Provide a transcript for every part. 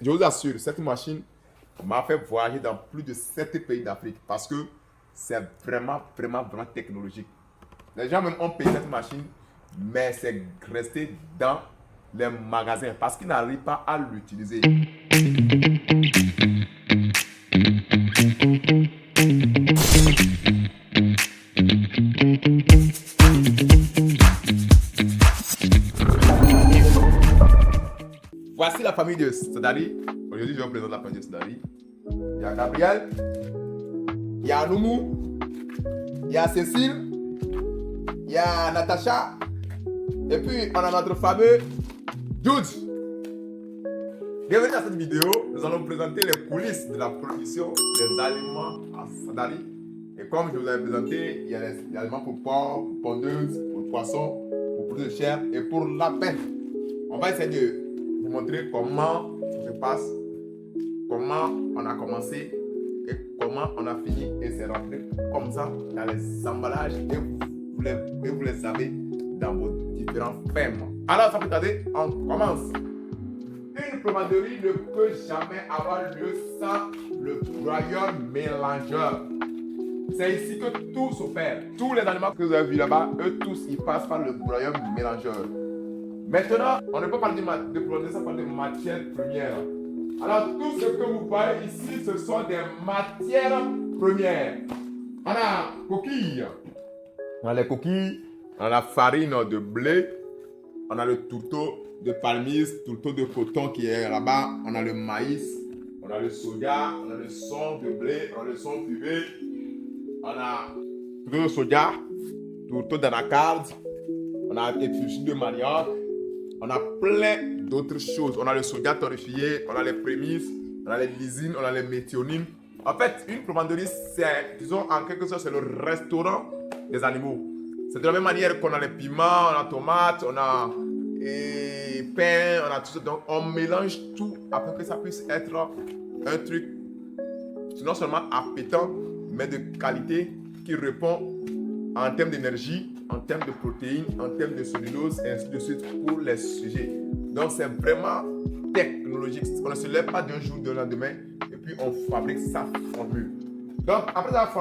Je vous assure, cette machine m'a fait voyager dans plus de 7 pays d'Afrique parce que c'est vraiment technologique. Les gens même ont payé cette machine, mais c'est resté dans les magasins parce qu'ils n'arrivent pas à l'utiliser. Voici la famille de Sadari. Aujourd'hui, je vais vous présenter la famille de Sadari. Il y a Gabriel, il y a Noumou, il y a Cécile, il y a Natacha, et puis on a notre fameux Jude. Bienvenue dans cette vidéo, nous allons vous présenter les coulisses de la production des aliments à Sadari. Et comme je vous avais présenté, il y a les aliments pour porc, pour pondeuse, pour poisson, pour poulet de chair et pour lapin. On va essayer de vous montrer comment ça se passe, comment on a commencé et comment on a fini, et c'est rentré comme ça dans les emballages et vous les avez dans vos différents fermes. Alors sans plus tarder, on commence. Une commanderie ne peut jamais avoir lieu sans le broyeur mélangeur. C'est ici que tout s'opère. Tous les aliments que vous avez vus là-bas, eux tous, ils passent par le broyeur mélangeur. Maintenant, on ne peut pas parler de produire ça par des matières premières. Alors, tout ce que vous voyez ici, ce sont des matières premières. On a coquilles. On a les coquilles, on a la farine de blé, on a le tourteau de palmiste, tourteau de coton qui est là-bas, on a le maïs, on a le soja, on a le son de blé, on a le son puré, on a tourteau de soja, tourteau d'anacarde, on a des fiches de manioc. On a plein d'autres choses. On a le soja torréfié, on a les prémices, on a les lysines, on a les méthionines. En fait, une commanderie, c'est, disons, en quelque sorte, c'est le restaurant des animaux. C'est de la même manière qu'on a les piments, on a tomates, on a pain, on a tout ça. Donc, on mélange tout afin que ça puisse être un truc non seulement appétant, mais de qualité qui répond en termes d'énergie, en termes de protéines, en termes de cellulose, et ainsi de suite pour les sujets. Donc c'est vraiment technologique. On ne se lève pas d'un jour, d'un lendemain, et puis on fabrique sa formule. Donc après avoir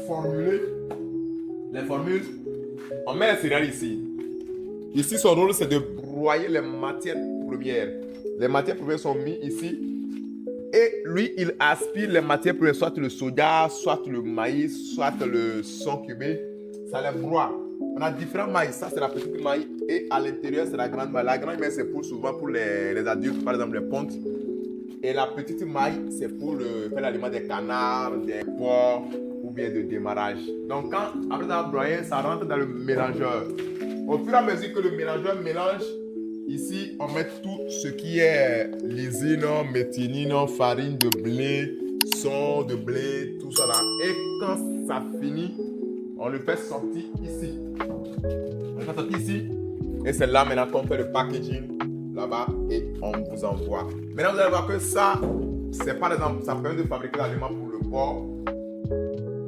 formulé les formules, on met les céréales ici. Ici, son rôle, c'est de broyer les matières premières. Les matières premières sont mises ici. Et lui, il aspire les matières premières, soit le soja, soit le maïs, soit le son cubé. Ça les broie. On a différents maïs. Ça, c'est la petite maïs. Et à l'intérieur, c'est la grande maïs. La grande maïs, c'est souvent pour les adultes, par exemple les pontes. Et la petite maïs, c'est pour faire l'aliment des canards, des porcs ou bien de démarrage. Donc, après avoir broyé, ça rentre dans le mélangeur. Au fur et à mesure que le mélangeur mélange, ici, on met tout ce qui est lysine, méthionine, farine de blé, son de blé, tout ça là. Et quand ça finit, on le fait sortir ici. On le fait sortir ici. Et c'est là maintenant qu'on fait le packaging là-bas et on vous envoie. Maintenant, vous allez voir que ça, c'est par exemple, ça permet de fabriquer l'aliment pour le porc,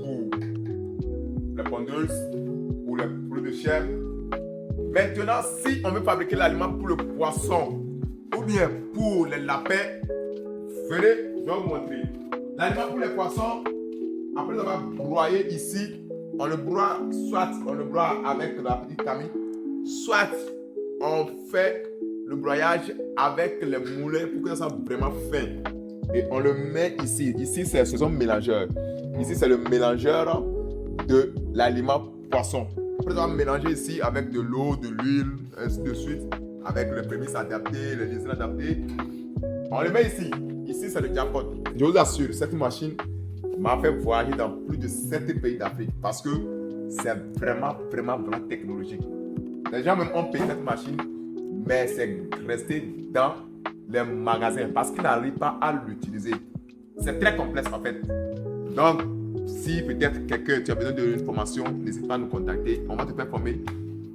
pour les pondeuses, pour les poulets de chair. Maintenant, si on veut fabriquer l'aliment pour le poisson ou bien pour les lapins, venez, je vais vous montrer. L'aliment pour les poissons, après avoir broyé ici, on le broie, soit on le broie avec la petite camille, soit on fait le broyage avec les moulins pour que ça soit vraiment fin. Et on le met ici. Ici, ce sont mélangeurs. Ici, c'est le mélangeur de l'aliment poisson. Après avoir mélangé ici avec de l'eau, de l'huile, ainsi de suite, avec les prémices adaptées, les lysines adaptées, on le met ici. Ici, c'est le jackpot. Je vous assure, cette machine m'a fait voyager dans plus de 7 pays d'Afrique parce que c'est vraiment technologique. Les gens même ont payé cette machine, mais c'est resté dans les magasins parce qu'ils n'arrivent pas à l'utiliser. C'est très complexe en fait. Donc, si peut-être tu as besoin d'une formation, n'hésite pas à nous contacter. On va te faire former.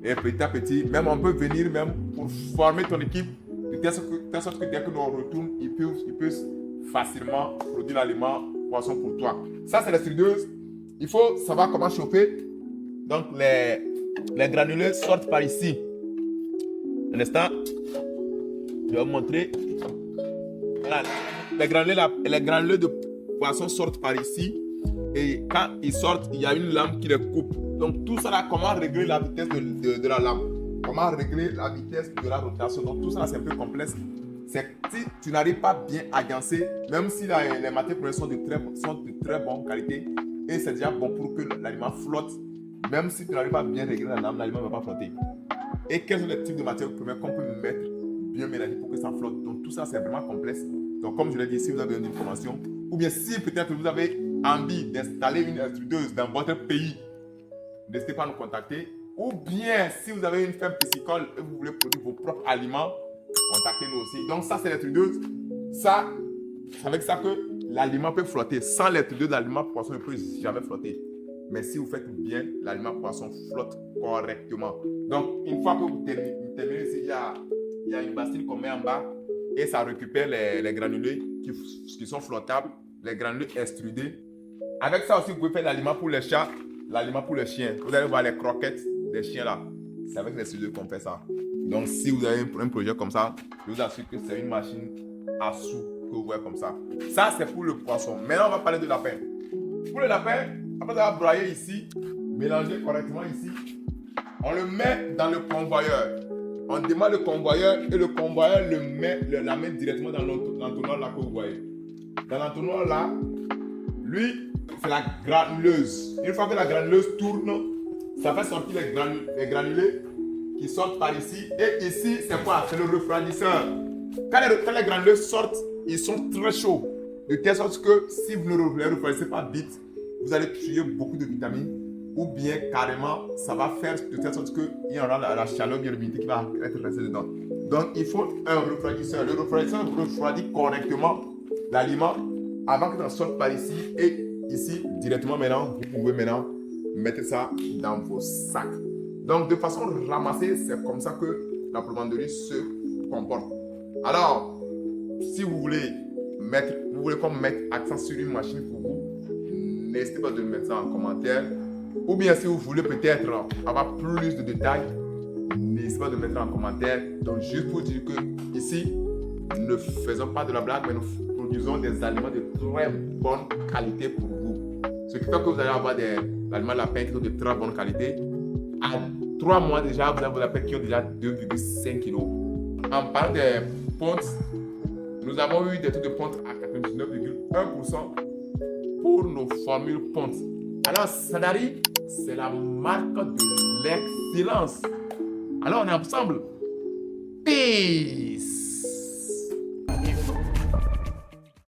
Et petit à petit, même on peut venir même pour former ton équipe, de telle sorte que dès que nous on retourne, ils peuvent facilement produire l'aliment poisson pour toi. Ça, c'est la strideuses. Il faut savoir comment chauffer. Donc, les granulés sortent par ici. Un instant, je vais vous montrer. les granulés de poisson sortent par ici. Et quand ils sortent, il y a une lame qui les coupe. Donc tout ça là, comment régler la vitesse de la lame? Comment régler la vitesse de la rotation? Donc tout ça là, c'est un peu complexe. C'est si tu n'arrives pas bien à agencer, même si les matières premières sont de très bonne qualité, et c'est déjà bon pour que l'aliment flotte, même si tu n'arrives pas à bien régler la lame, l'aliment ne va pas flotter. Et quels sont les types de matières premières qu'on peut mettre bien mélangées pour que ça flotte? Donc tout ça c'est vraiment complexe. Donc comme je l'ai dit, si vous avez une information, ou bien si peut-être vous avez envie d'installer une extrudeuse dans votre pays, n'hésitez pas à nous contacter. Ou bien si vous avez une ferme piscicole et vous voulez produire vos propres aliments, contactez-nous aussi. Donc ça c'est l'extrudeuse. Ça, c'est avec ça que l'aliment peut flotter. Sans l'extrudeuse, l'aliment poisson ne peut jamais flotter. Mais si vous faites bien, l'aliment poisson flotte correctement. Donc une fois que vous terminez ici, il y a une bastille qu'on met en bas et ça récupère les granulés qui sont flottables, les granulés extrudés. Avec ça aussi, vous pouvez faire l'aliment pour les chats, l'aliment pour les chiens. Vous allez voir les croquettes des chiens là. C'est avec les studios qu'on fait ça. Donc, si vous avez un projet comme ça, je vous assure que c'est une machine à sous que vous voyez comme ça. Ça, c'est pour le poisson. Maintenant, on va parler de lapin. Pour le lapin, après avoir broyé ici, mélanger correctement ici, on le met dans le convoyeur. On démarre le convoyeur et le convoyeur la met directement dans l'entonnoir là que vous voyez. Dans l'entonnoir là, lui, c'est la granuleuse. Une fois que la granuleuse tourne, ça fait sortir les granulés qui sortent par ici. Et ici, c'est quoi? C'est le refroidisseur. Quand les granulés sortent, ils sont très chauds. De telle sorte que si vous ne les refroidissez pas vite, vous allez tuer beaucoup de vitamines. Ou bien carrément, ça va faire de telle sorte qu'il y aura la chaleur, bien l'humidité qui va être restée dedans. Donc, il faut un refroidisseur. Le refroidisseur refroidit correctement l'aliment avant que ça sorte par ici. Et ici, directement maintenant, vous pouvez maintenant mettre ça dans vos sacs. Donc, de façon ramassée, c'est comme ça que la pomanderie se comporte. Alors, si vous voulez qu'on mette accent sur une machine pour vous, n'hésitez pas de mettre ça en commentaire. Ou bien si vous voulez peut-être avoir plus de détails, n'hésitez pas de mettre en commentaire. Donc juste pour dire que ici, nous ne faisons pas de la blague, mais nous produisons des aliments de très bonne qualité pour vous. Ce qui fait que vous allez avoir des aliments lapins qui sont de très bonne qualité. À 3 mois déjà, vous avez des lapins qui ont déjà 2,5 kg. En parlant des pontes, nous avons eu des taux de ponte à 99,1% pour nos formules pontes. Alors, Sadari, c'est la marque de l'excellence. Alors, on est ensemble. Peace!